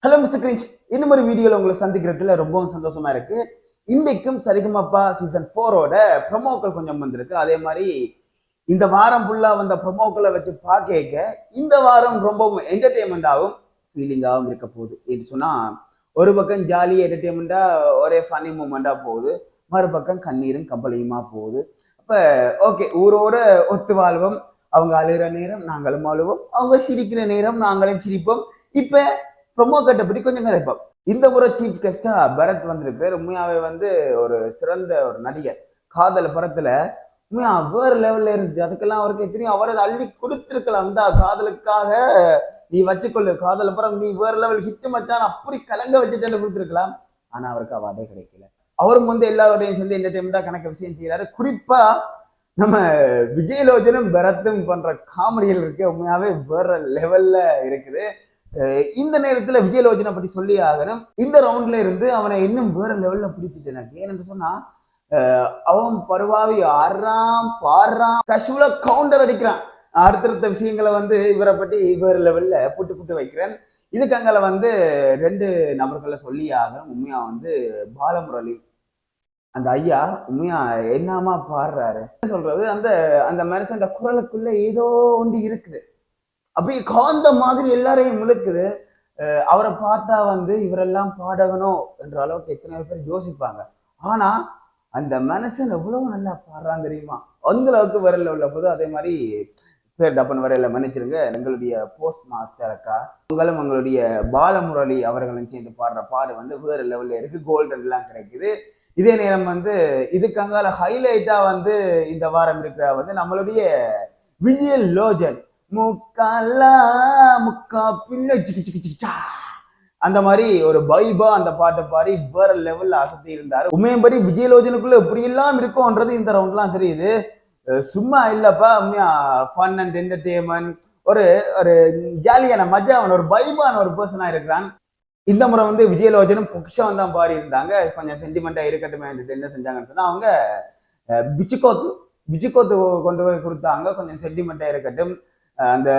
Hello mister cringe, இன்னும் ஒரு வீடியோவில் உங்களை சந்திக்கிறதுல ரொம்பவும் சந்தோஷமா இருக்கு. இன்றைக்கும் சரிகமப்பா சீசன் 4ஓட ப்ரொமோக்கள் கொஞ்சம் வந்திருக்கு. அதே மாதிரி இந்த வாரம் ஃபுல்லா வந்த ப்ரொமோக்களை வச்சு பார்க்க இந்த வாரம் ரொம்பவும் என்டர்டெயின்மெண்டாகவும் ஃபீலிங்காகவும் இருக்க போகுது. இது சொன்னா ஒரு பக்கம் ஜாலி என்டர்டெயின்மெண்டா ஒரே ஃபனி மூமெண்டா போகுது, மறுபக்கம் கண்ணீரும் கம்பளையுமா போகுது. அப்ப ஓகே, ஊரோட ஒத்து வாழ்வோம். அவங்க அழுகிற நேரம் நாங்களும் அழுவோம், அவங்க சிரிக்கிற நேரம் நாங்களும் சிரிப்போம். இப்ப ப்ரொமோ கட்டை பற்றி கொஞ்சம் கதைப்போம். இந்த முறை சீஃப் கெஸ்டா பரத் வந்திருக்காரு. உண்மையாவே ஒரு சிறந்த ஒரு நடிகர். காதல் படத்துல உண்மையா வேற லெவல்ல இருந்துச்சு. அதுக்கெல்லாம் அவருக்கு தெரியும், அவரை அள்ளி கொடுத்திருக்கலாம் தான். காதலுக்காக நீ வச்சுக்கொள்ளு, காதல் படம் நீ வேற லெவல் ஹிட் மச்சான் அப்படி கலங்க வச்சுட்டு கொடுத்துருக்கலாம். ஆனா அவருக்கு அவார்டே கிடைக்கல. அவரும் எல்லாரோடையும் சேர்ந்து என்டர்டைன்மெண்டா கணக்கு விஷயம் செய்யறாரு. குறிப்பா நம்ம விஜயலோச்சனும் பரத்தும் பண்ற காமெடிகள் இருக்கு, உண்மையாவே வேற லெவல்ல இருக்குது. இந்த நேரத்துல விஜயலோச்சனை பத்தி சொல்லி ஆகணும். இந்த ரவுண்ட்ல இருந்து அவனை இன்னும் வேற லெவல்ல பிடிச்சிட்டு எனக்கு ஏன்னு சொன்னா, அவன் பருவாவி ஆடுறான், பாடுறான், கஷுல கவுண்டர் அடிக்கிறான். அடுத்தடுத்த விஷயங்களை இவரை பத்தி வேற லெவல்ல புட்டு புட்டு வைக்கிறேன். இதுக்கு அங்கால ரெண்டு நபர்களை சொல்லி ஆகணும். உண்மையா பாலமுரளி அந்த ஐயா உண்மையா என்னமா பாடுறாரு சொல்றது, அந்த அந்த மனுஷன் குரலுக்குள்ள ஏதோ ஒன்று இருக்குது, அப்படியே காந்த மாதிரி எல்லாரையும் முழுக்குது. அவரை பார்த்தா இவரெல்லாம் பாடகணும் என்ற அளவுக்கு எத்தனை பேர் யோசிப்பாங்க. ஆனா அந்த மனுஷன் எவ்வளவு நல்லா பாடுறான் தெரியுமா, அந்த அளவுக்கு வரல உள்ள போது. அதே மாதிரி பேர் டப்பன் வரையில மன்னிச்சிருங்க, எங்களுடைய போஸ்ட் மாஸ்டர் அக்கா உங்களும் எங்களுடைய பாலமுரளி அவர்களும் சேர்ந்து பாடுற பாடு வேற லெவல்ல இருக்கு, கோல்டன் எல்லாம் கிடைக்குது. இதே நேரம் இதுக்கு அங்கால ஹைலைட்டா இந்த வாரம் இருக்கிற நம்மளுடைய விஜயலோச்சன் முக்காலா முக்கா பின்ன அந்த மாதிரி ஒரு வைபா அந்த பாட்டை பாடி வேற லெவல்ல அசத்தி இருந்தாரு. உண்மையம்படி விஜயலோச்சனுக்குள்ள எப்படி எல்லாம் இருக்கும்ன்றது இந்த ரவுண்ட்லாம் தெரியுது. சும்மா இல்லப்பா, உண்மையா ஃபன் அண்ட் என்டர்டெயின்மெண்ட், ஒரு ஒரு ஜாலியான மஜாவான ஒரு வைபான ஒரு பர்சனா இருக்கிறான். இந்த முறை விஜயலோச்சனும் பொக்கிஷம் தான் பாடி இருந்தாங்க. கொஞ்சம் சென்டிமெண்டா இருக்கட்டும் என்ன செஞ்சாங்கன்னு சொன்னா, அவங்க பிச்சுக்கோத்து கொண்டு போய் கொடுத்தாங்க. கொஞ்சம் சென்டிமெண்டா இருக்கட்டும், அந்த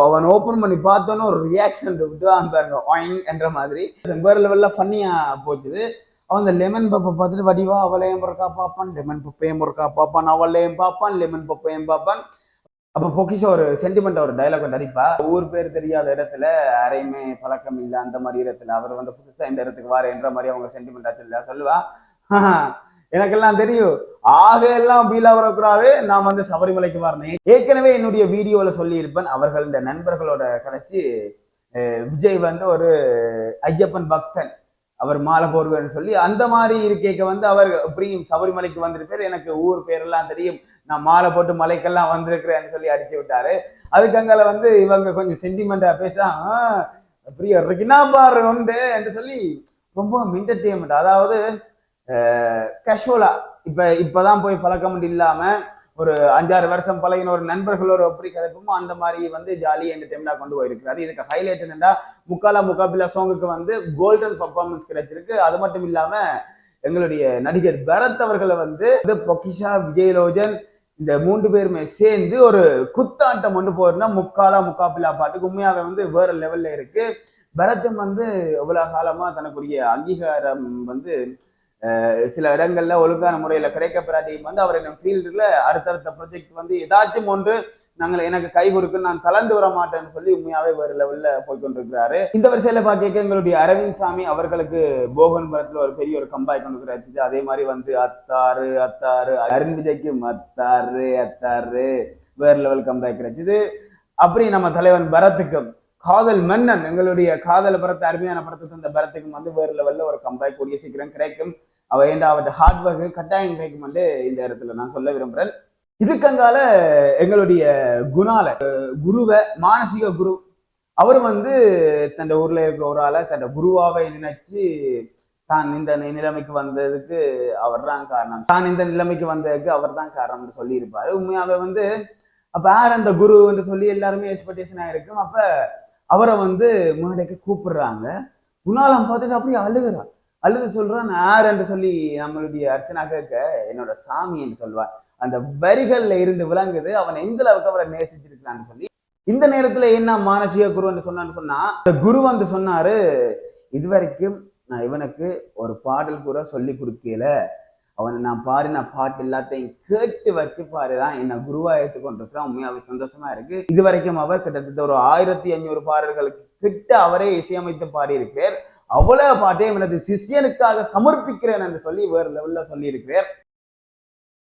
அவன் ஓப்பன் பண்ணி பார்த்தோன்னு ஒரு ரியாக்ஷன் பாருங்க என்ற மாதிரி வேற லெவல்ல ஃபன்னியா போச்சுது. அவன் அந்த லெமன் பப்பை பார்த்துட்டு வடிவா அவளையும் பொறுக்கா பார்ப்பான், லெமன் பப்பையும் பொறுக்கா பார்ப்பான், அவளையும் பார்ப்பான், லெமன் பப்பையும் பார்ப்பான். அப்ப பொக்கிஷம் ஒரு சென்டிமெண்ட் ஒரு டைலாக் அடிப்பா, ஊர் பேர் தெரியாத இடத்துல அரையுமே பழக்கம் இல்லை, அந்த மாதிரி இடத்துல அவர் புதுசா இந்த இடத்துக்கு வார என்ற மாதிரி அவங்க சென்டிமெண்டா சொல்லுவா. எனக்கெல்லாம் தெரியும், ஆக எல்லாம் பீலா வரக்கூடாது, நான் சபரிமலைக்கு வரணும். ஏற்கனவே என்னுடைய வீடியோல சொல்லி இருப்பேன், அவர்கள் இந்த நண்பர்களோட கதைச்சு விஜய் ஒரு ஐயப்பன் பக்தன், அவர் மாலை போடுவேன்னு சொல்லி அந்த மாதிரி இருக்கேக்க அவர் எப்படியும் சபரிமலைக்கு வந்திருப்பார். எனக்கு ஊர் பேரெல்லாம் தெரியும், நான் மாலை போட்டு மலைக்கெல்லாம் வந்திருக்கிறேன்னு சொல்லி அடிச்சு விட்டாரு. அதுக்கு அங்கால இவங்க கொஞ்சம் சென்டிமெண்டா பேசா அப்படியே இருக்குன்னா பாரு உண்டு என்று சொல்லி ரொம்ப என்டர்டெயின்மெண்ட், அதாவது கேஷுவலா இப்பதான் போய் பழக்கம் இல்லாம ஒரு 5-6 வருஷம் பழகின ஒரு நண்பர்களோட எப்படி கிடைக்குமோ அந்த மாதிரி ஜாலி என்டர்டெயின்மெண்டா கொண்டு போயிருக்கிறாரு. இதுக்கு ஹைலைட் என்னன்னா, முக்காலா முக்காபிலா சாங்குக்கு கோல்டன் பர்ஃபார்மன்ஸ் கிடைச்சிருக்கு. அது மட்டும் இல்லாம எங்களுடைய நடிகர் பரத் அவர்களை பொக்கிஷா, விஜயலோச்சன் இந்த 3 பேருமே சேர்ந்து ஒரு குத்தாட்டம் போறோம்னா முக்காலா முக்காபிலா பாட்டுக்கு உண்மையாவே வேற லெவல்ல இருக்கு. பரத்தும் எவ்வளவு காலமா தனக்குரிய அங்கீகாரம் சில இடங்கள்ல ஒழுங்கான முறையில கிடைக்கப்படாட்டியும் அவர் என்ன ஃபீல்டுல அடுத்தடுத்த ப்ரொஜெக்ட் ஏதாச்சும் ஒன்று எனக்கு கை கொடுக்குன்னு நான் கலந்து வர மாட்டேன்னு சொல்லி உண்மையாவே வேற லெவல்ல போய்கொண்டிருக்கிறாரு. இந்த வரிசையில பாக்க எங்களுடைய அரவிந்த் சாமி அவர்களுக்கு போகன் படத்துல ஒரு பெரிய ஒரு கம்பாய் கொண்டு கிடைச்சிச்சு. அதே மாதிரி அத்தாறு அத்தாறு, அருண் விஜய்க்கு அத்தாறு அத்தாறு வேற லெவல் கம்பாய் கிடைச்சிது. அப்படி நம்ம தலைவன் பரத்துக்கும் காதல் மன்னன் எங்களுடைய காதல் படத்தை அருமையான படத்தை தந்த பரத்துக்கும் வேற லெவல்ல ஒரு கம்பாய் கூடிய சீக்கிரம் கிடைக்கும். அவற்ற ஹார்ட் ஒர்க் கட்டாயம் கிடைக்கும் இந்த இடத்துல நான் சொல்ல விரும்புறேன். இதுக்கங்கால எங்களுடைய குணால குருவை மானசீக குரு அவர் தன் ஊர்ல இருக்கிற ஒரு ஆளை தன் குருவாவை நினைச்சு தான் இந்த நிலைமைக்கு வந்ததுக்கு அவர் தான் காரணம், தான் இந்த நிலைமைக்கு வந்ததுக்கு அவர் தான் காரணம்னு சொல்லி இருப்பாரு. உண்மையாவே அப்ப யார் அந்த குரு என்று சொல்லி எல்லாருமே எக்ஸ்பெக்டேஷன் ஆயிருக்கும். அப்ப அவரை மேடைக்கு கூப்பிடுறாங்க. குணாலம் பார்த்துட்டு அப்படியே அழுகுறான், அழுது சொல்றான் யார் என்று சொல்லி நம்மளுடைய அர்ச்சனா கேட்க என்னோட சாமி என்று சொல்வார். அந்த வரிகள்ல இருந்து விளங்குது அவன் எந்த அளவுக்கு அவரை நேசிச்சிருக்கிறான்னு சொல்லி. இந்த நேரத்துல என்ன மானசீக குரு சொன்னான்னு சொன்னா, குரு சொன்னாரு, இதுவரைக்கும் நான் இவனுக்கு ஒரு பாடல் கூட சொல்லி கொடுக்கல. அவனை நான் பாட்டு எல்லாத்தையும் கேட்டு வச்சு பாருதான் என்ன குருவா ஏற்றுக்கொண்டிருக்கிறான். உண்மையாவே சந்தோஷமா இருக்கு. இதுவரைக்கும் அவர் கிட்டத்தட்ட ஒரு 1500 பாடல்களுக்கு கிட்ட அவரே இசையமைத்து பாடியிருக்கிறார். அவ்வளவு பாட்டையும் எனது சிஷியனுக்காக சமர்ப்பிக்கிறேன் என்று சொல்லி வேறு லெவல்ல சொல்லி இருக்கிறார்.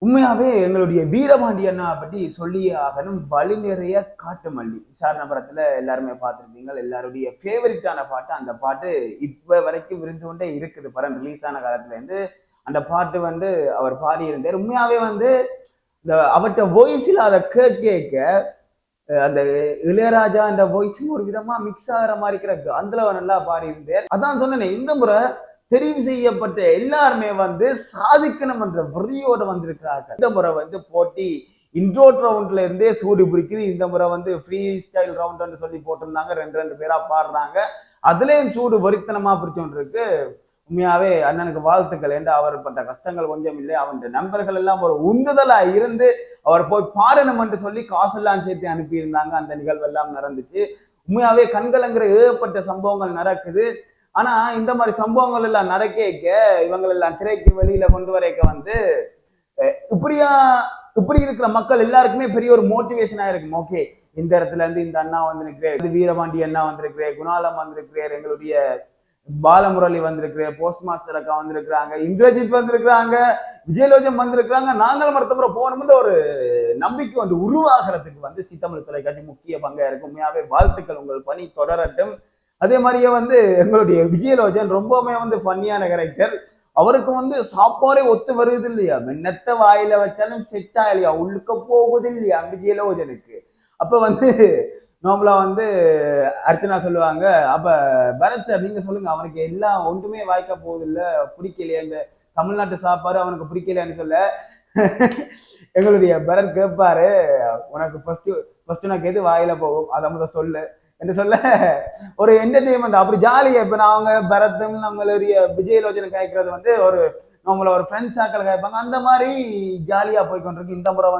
உண்மையாவே எங்களுடைய வீரபாண்டி அண்ணா பற்றி சொல்லியே ஆகணும். வழி நிறைய காட்டு மல்லி விசாரணபுரத்துல எல்லாருமே பார்த்துருப்பீங்க. எல்லாருடைய ஃபேவரட்டான பாட்டு அந்த பாட்டு இப்ப வரைக்கும் விருந்து கொண்டே இருக்குது. படம் ரிலீஸ் ஆன காலத்துல இருந்து அந்த பாட்டு அவர் பாடியிருந்தார். உண்மையாவே இந்த அவர்கிட்ட வாய்ஸில் அதை கேட்க அந்த இளையராஜா அந்த வாய்ஸும் ஒரு விதமா மிக்ஸ் ஆகிற மாதிரி கிடக்கு. அதுல நல்லா பாடியிருந்தார். அதான் சொன்னேன், இந்த முறை தெரிவு செய்யப்பட்ட எல்லாருமே சாதிக்கணும் என்ற வெறியோட வந்திருக்கிறார்கள். இந்த முறை போட்டி இன்ட்ரோட் ரவுண்ட்ல இருந்தே சூடு பிடிக்குது. இந்த முறை ஃப்ரீ ஸ்டைல் ரவுண்ட் சொல்லி போட்டிருந்தாங்க. ரெண்டு பேரா பாடுறாங்க. அதுலயும் சூடு வரித்தனமா பிடிச்சோன்னு இருக்கு. உண்மையாவே அண்ணனுக்கு வாழ்த்துக்கள். என்று அவர் பட்ட கஷ்டங்கள் கொஞ்சம் இல்லை. அவன் நண்பர்கள் எல்லாம் ஒரு உந்துதலா இருந்து அவர் போய் பாடணும் என்று சொல்லி காசெல்லாம் சேர்த்து அனுப்பியிருந்தாங்க. அந்த நிகழ்வு எல்லாம் நடந்துச்சு. உண்மையாவே கண்கலங்கிற ஏகப்பட்ட சம்பவங்கள் நடக்குது. ஆனா இந்த மாதிரி சம்பவங்கள் எல்லாம் நடக்க இவங்க எல்லாம் திரைக்கு வெளியில கொண்டு வரைக்க இப்படி இருக்கிற மக்கள் எல்லாருக்குமே பெரிய ஒரு மோட்டிவேஷனா இருக்கும். ஓகே, இந்த இடத்துல இருந்து இந்த அண்ணா நிற்கிறார், வீரபாண்டி அண்ணா வந்திருக்கிறார், குணாலம் வந்திருக்கிறார், எங்களுடைய பாலமுரளி வந்திருக்கிறார், போஸ்ட் மாஸ்டர் அக்கா வந்திருக்கிறாங்க, இந்திரஜித் வந்திருக்கிறாங்க, விஜயலோஜன் வந்திருக்கிறாங்க. நாங்கள் மருத்துவரை போகணும்னு ஒரு நம்பிக்கை உருவாகிறதுக்கு சீ தமிழ் தொலைக்காட்சி முக்கிய பங்கா இருக்கும். உண்மையாவே வாழ்த்துக்கள், உங்கள் பணி தொடரட்டும். அதே மாதிரியே எங்களுடைய விஜயலோஜன் ரொம்பவுமே ஃபன்னியான கேரக்டர். அவருக்கு சாப்பாடே ஒத்து வருது இல்லையா, மென்னத்தை வாயில வச்சாலும் செட் ஆகலையா, உள்ளுக்க போகுது இல்லையா விஜயலோஜனுக்கு. அப்ப நார்மலா அர்ச்சனா சொல்லுவாங்க, அப்ப பரத் சார் நீங்க சொல்லுங்க, அவனுக்கு எல்லாம் ஒன்றுமே வாய்க்க போகுது இல்ல, பிடிக்கலையா இந்த தமிழ்நாட்டு சாப்பாடு அவனுக்கு பிடிக்கலையான்னு சொல்ல எங்களுடைய பரத் கேட்பாரு, உனக்கு ஃபர்ஸ்ட் உனக்கு எது வாயில போகும் அதை முதல் சொல்லு என்று சொல்ல ஒரு என்டர்டெயின்மெண்ட் அப்படி ஜாலியா. இப்ப அவங்க பரத்தும் நம்மளுடைய விஜயலோஜனை கேட்கறது ஒரு நம்மள ஒரு ஃப்ரெண்ட்ஸ் ஆக்கள் கேட்பாங்க. அந்த மாதிரி ஜாலியா போய்கொண்டிருக்கு. இந்த முறை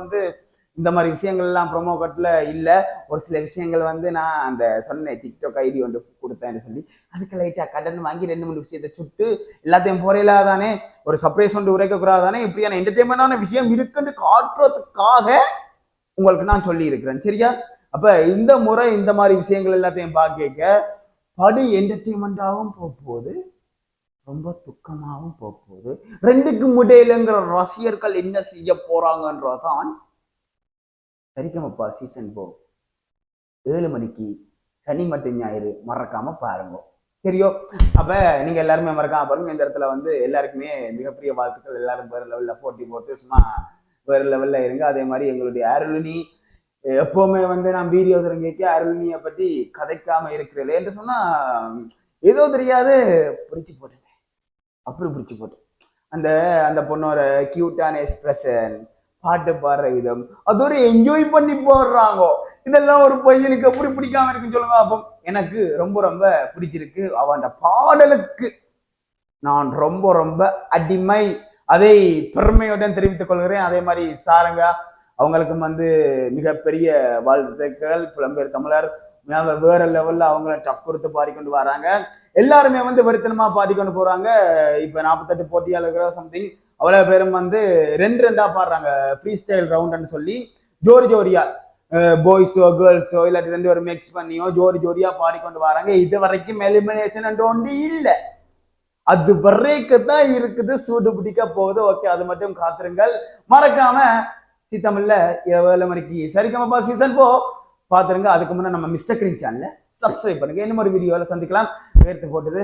இந்த மாதிரி விஷயங்கள் எல்லாம் ப்ரொமோ கட்ல இல்ல. ஒரு சில விஷயங்கள் நான் அந்த சொன்னேன் டிக்டாக் ஐடி கொடுத்தேன்னு சொல்லி அதுக்கு லைட்டா கடன் வாங்கி 2-3 விஷயத்தை சுட்டு எல்லாத்தையும் போறையிலாதானே ஒரு சர்ப்ரைஸ் உரைக்க கூடாதானே இப்படியான என்டர்டெயின்மெண்டான விஷயம் இருக்குன்னு காட்டுறதுக்காக உங்களுக்கு நான் சொல்லி இருக்கிறேன். சரியா? அப்ப இந்த முறை இந்த மாதிரி விஷயங்கள் எல்லாத்தையும் பார்க்க படு என்டர்டெயின்மெண்டாகவும் போகுது, ரொம்ப துக்கமாகவும் போகுது. ரெண்டுக்கும் இடையிலங்கிற ரசிகர்கள் என்ன செய்ய போறாங்கன்றதான் சரிகமப்பா சீசன் 7 மணிக்கு சனி மற்றும் ஞாயிறு மறக்காம பாருங்க. சரியோ? அப்ப நீங்க எல்லாருமே மறக்காம பாருங்க. இந்த இடத்துல எல்லாருக்குமே மிகப்பெரிய வாழ்த்துக்கள். எல்லாரும் வேற லெவல்ல போட்டி போட்டு சும்மா வேற லெவல்ல இருங்க. அதே மாதிரி எங்களுடைய அருளினி எப்பவுமே நான் வீடியோ கேட்க அருளினியை பற்றி கதைக்காம இருக்கிறது என்று சொன்னா ஏதோ தெரியாது பிடிச்சு போட்டேன். அப்படி பிடிச்சு போட்டேன். அந்த அந்த பொண்ணோட கியூட்டான எக்ஸ்பிரஷன், பாட்டு பாடுற விதம், அது ஒரு என்ஜாய் பண்ணி போடுறாங்க. இதெல்லாம் ஒரு பையனுக்கு எப்படி பிடிக்காம இருக்குன்னு சொல்லுங்க. அப்போ எனக்கு ரொம்ப ரொம்ப பிடிச்சிருக்கு. அவன் பாடலுக்கு நான் ரொம்ப ரொம்ப அடிமை. அதை பெருமையுடன் தெரிவித்துக் கொள்கிறேன். அதே மாதிரி சாரங்கா அவங்களுக்கும் மிகப்பெரிய வாழ்த்துக்கள். புலம்பெயர் தமிழர் வேற லெவல்ல அவங்கள டஃப் கொடுத்து பாடிக்கொண்டு வராங்க. எல்லாருமே வருத்தனமா பாடிக்கொண்டு போறாங்க. இப்ப 48 போட்டியாளர்கள் சம்திங் அவ்வளவு பேரும் 2-2 பாடுறாங்க ஃப்ரீ ஸ்டைல் ரவுண்ட்னு சொல்லி. ஜோரியா பாய்ஸோ கேர்ள்ஸோ இல்லாட்டி 2 பேரும் மிக்ஸ் பண்ணியோ ஜோரியா பாடிக்கொண்டு வராங்க. இது வரைக்கும் எலிமினேஷன் என்று ஒன்று இல்லை. அது வரைக்குதான் இருக்குது. சூடு பிடிக்க போகுது. ஓகே, அது மட்டும் காத்திருங்கள். மறக்காம சீ தமிழ்ல 7 மணிக்கு சரிகமப்பா சீசன் 4 பாத்துருங்க. அதுக்கு முன்னாடி நம்ம மிஸ்டர் கிரீன் சேனலை சப்ஸ்கிரைப் பண்ணுங்க. இன்னும் ஒரு வீடியோல சந்திக்கலாம். வேர்த்து போட்டுது.